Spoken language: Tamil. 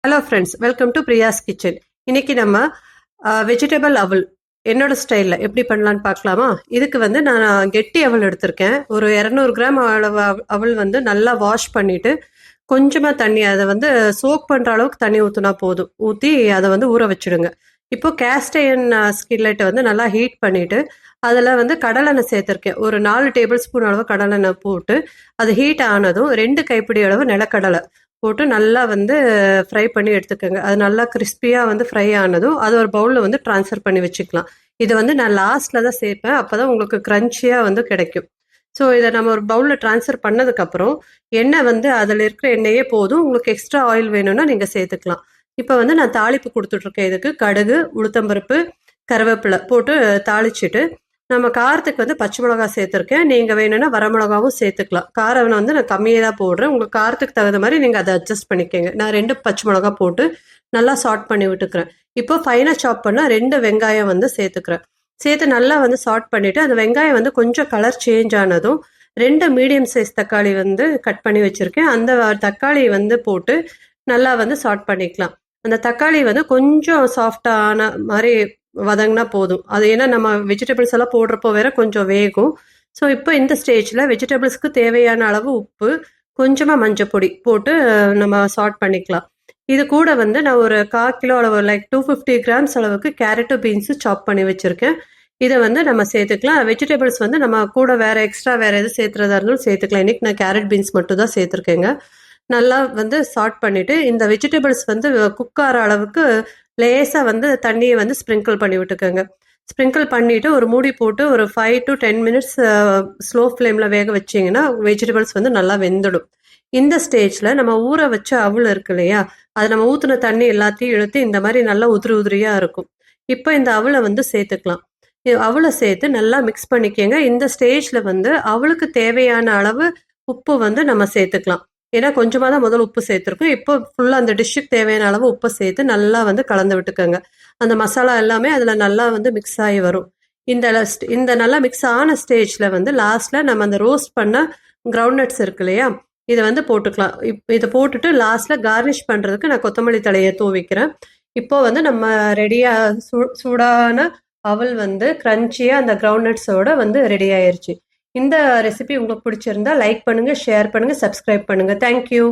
Hello friends, welcome to Priya's kitchen. இன்னைக்கு நம்ம வெஜிடபிள் அவல் என்னோட ஸ்டைலில் எப்படி பண்ணலான்னு பார்க்கலாமா? இதுக்கு வந்து நான் கெட்டி அவல் எடுத்திருக்கேன். ஒரு 200 கிராம் அளவு அவல் வந்து நல்லா வாஷ் பண்ணிட்டு கொஞ்சமாக தண்ணி அதை வந்து சோக் பண்ணுற அளவுக்கு தண்ணி ஊற்றினா போதும். ஊற்றி அதை வந்து ஊற வச்சுடுங்க. இப்போ கேஸ்ட் அயர்ன் ஸ்கில்லெட்டை வந்து நல்லா ஹீட் பண்ணிவிட்டு அதில் வந்து கடலெண்ணெய் சேர்த்துருக்கேன். ஒரு 4 டேபிள் ஸ்பூன் அளவு கடலெண்ணெய் போட்டு அது ஹீட் ஆனதும் 2 கைப்பிடி அளவு நிலக்கடலை போட்டு நல்லா வந்து ஃப்ரை பண்ணி எடுத்துக்கோங்க. அது நல்லா கிறிஸ்பியாக வந்து ஃப்ரை ஆனதும் அது ஒரு பவுலில் வந்து ட்ரான்ஸ்ஃபர் பண்ணி வச்சுக்கலாம். இது வந்து நான் லாஸ்ட்டில் தான் சேர்ப்பேன். அப்போ தான் உங்களுக்கு க்ரன்ச்சியாக வந்து கிடைக்கும். ஸோ இதை நம்ம ஒரு பவுலில் ட்ரான்ஸ்ஃபர் பண்ணதுக்கப்புறம் எண்ணெய் வந்து அதில் இருக்கிற எண்ணெயே போதும். உங்களுக்கு எக்ஸ்ட்ரா ஆயில் வேணும்னா நீங்கள் சேர்த்துக்கலாம். இப்போ வந்து நான் தாளிப்பு கொடுத்துட்ருக்கேன். இதுக்கு கடுகு, உளுத்தம்பருப்பு, கருவேப்பிலை போட்டு தாளிச்சிட்டு நம்ம காரத்துக்கு வந்து பச்சை மிளகா சேர்த்துருக்கேன். நீங்கள் வேணும்னா வரமிளகாவும் சேர்த்துக்கலாம். காரம் வந்து நான் கம்மியாக தான் போடுறேன். உங்களுக்கு காரத்துக்கு தகுந்த மாதிரி நீங்கள் அதை அட்ஜஸ்ட் பண்ணிக்கோங்க. நான் 2 பச்சை மிளகா போட்டு நல்லா சாட் பண்ணி விட்டுக்கிறேன். இப்போ ஃபைனாக சாப் பண்ணால் 2 வெங்காயம் வந்து சேர்த்துக்கிறேன். சேர்த்து நல்லா வந்து சாட் பண்ணிவிட்டு அந்த வெங்காயம் வந்து கொஞ்சம் கலர் சேஞ்ச் ஆனதும் 2 மீடியம் சைஸ் தக்காளி வந்து கட் பண்ணி வச்சுருக்கேன். அந்த தக்காளி வந்து போட்டு நல்லா வந்து சாட் பண்ணிக்கலாம். அந்த தக்காளி வந்து கொஞ்சம் சாஃப்டான மாதிரி வதங்கினா போதும். அது ஏன்னா நம்ம வெஜிடபிள்ஸ் எல்லாம் போடுறப்போ வேற கொஞ்சம் வேகும். ஸோ இப்போ இந்த ஸ்டேஜில் வெஜிடபிள்ஸ்க்கு தேவையான அளவு உப்பு, கொஞ்சமாக மஞ்சப்பொடி போட்டு நம்ம சாட் பண்ணிக்கலாம். இது கூட வந்து நான் ஒரு 1/4 கிலோ அளவு லைக் 250 கிராம்ஸ் அளவுக்கு கேரட்டு பீன்ஸு சாப் பண்ணி வச்சுருக்கேன். இதை வந்து நம்ம சேர்த்துக்கலாம். வெஜிடபிள்ஸ் வந்து நம்ம கூட வேறு எக்ஸ்ட்ரா வேறு எது சேர்த்துறதா இருந்தாலும் சேர்த்துக்கலாம். இன்றைக்கி நான் கேரட் பீன்ஸ் மட்டும் தான் சேர்த்துருக்கேங்க. நல்லா வந்து சாட் பண்ணிவிட்டு இந்த வெஜிடபிள்ஸ் வந்து குக் ஆகிற அளவுக்கு லேசாக வந்து தண்ணியை வந்து ஸ்ப்ரிங்கிள் பண்ணி விட்டுக்கோங்க. ஸ்ப்ரிங்கிள் பண்ணிவிட்டு ஒரு மூடி போட்டு ஒரு 5 to 10 மினிட்ஸ் ஸ்லோ ஃப்ளேமில் வேக வச்சிங்கன்னா வெஜிடபிள்ஸ் வந்து நல்லா வெந்துடும். இந்த ஸ்டேஜில் நம்ம ஊற வச்ச அவல் இருக்கு இல்லையா, அது நம்ம ஊற்றின தண்ணி எல்லாத்தையும் இழுத்து இந்த மாதிரி நல்லா உதிரியாக இருக்கும். இப்போ இந்த அவலை வந்து சேர்த்துக்கலாம். அவலை சேர்த்து நல்லா மிக்ஸ் பண்ணிக்கோங்க. இந்த ஸ்டேஜில் வந்து அவளுக்கு தேவையான அளவு உப்பு வந்து நம்ம சேர்த்துக்கலாம். ஏன்னா கொஞ்சமாக தான் முதல்ல உப்பு சேர்த்துருக்கோம். இப்போ ஃபுல்லாக அந்த டிஷ்ஷுக்கு தேவையான அளவு உப்பை சேர்த்து நல்லா வந்து கலந்து விட்டுக்கோங்க. அந்த மசாலா எல்லாமே அதில் நல்லா வந்து மிக்ஸ் ஆகி வரும். இந்த நல்லா மிக்ஸ் ஆன ஸ்டேஜில் வந்து லாஸ்ட்டில் நம்ம அந்த ரோஸ்ட் பண்ண கிரவுண்ட்நட்ஸ் இருக்கு இல்லையா, இதை வந்து போட்டுக்கலாம். இதை போட்டுட்டு லாஸ்ட்டில் கார்னிஷ் பண்ணுறதுக்கு நான் கொத்தமல்லி தழையை தூவிக்கிறேன். இப்போ வந்து நம்ம ரெடியாக சூடான அவல் வந்து க்ரன்ச்சியாக அந்த கிரவுண்ட்நட்ஸோட வந்து ரெடி ஆயிடுச்சு. இந்த ரெசிபி உங்களுக்கு பிடிச்சிருந்தா லைக் பண்ணுங்கள், ஷேர் பண்ணுங்கள், சப்ஸ்கிரைப் பண்ணுங்கள். தேங்க்யூ.